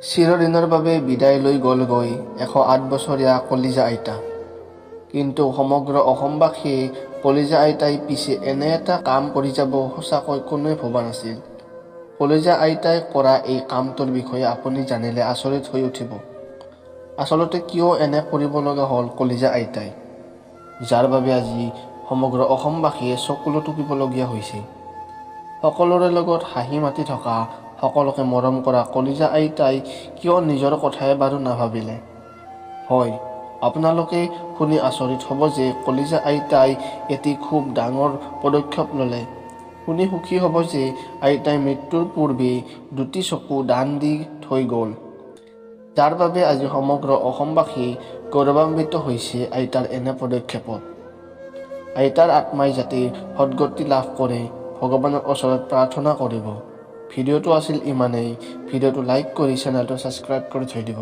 চিৰদিনৰ বাবে বিদায় লৈ গ'লগৈ 108 বছৰীয়া কলিজা আইতা। কিন্তু সমগ্ৰ অসমবাসীয়ে কলিজা আইতাই পিছে এনে এটা কাম কৰি যাব সঁচাকৈ কোনোৱে ভবা নাছিল। কলিজা আইতাই কৰা এই কামটোৰ বিষয়ে আপুনি জানিলে আচৰিত হৈ উঠিব। আচলতে কিয় এনে কৰিব লগা হ'ল কলিজা আইতাই, যাৰ বাবে আজি সমগ্ৰ অসমবাসীয়ে চকুলো টুকিবলগীয়া হৈছে। সকলোৰে লগত হাঁহি মাতি থকা, সকলোকে মৰম কৰা কলিজা আইতাই কিয় নিজৰ কথাই বাৰু নাভাবিলে? হয়, আপোনালোকে শুনি আচৰিত হ'ব যে কলিজা আইতাই এটি খুব ডাঙৰ পদক্ষেপ ল'লে। শুনি সুখী হ'ব যে আইতাই মৃত্যুৰ পূৰ্বে দুটি চকু দান দি থৈ গ'ল, যাৰ বাবে আজি সমগ্ৰ অসমবাসী গৌৰৱান্বিত হৈছে আইতাৰ এনে পদক্ষেপত। আইতাৰ আত্মাই যাতে সদ্গতি লাভ কৰে, ভগৱানৰ ওচৰত প্ৰাৰ্থনা কৰিব। ভিডিঅ'টো আছিল ইমানেই। ভিডিঅ'টো লাইক কৰি চেনেলটো ছাবস্ক্ৰাইব কৰি থৈ দিব।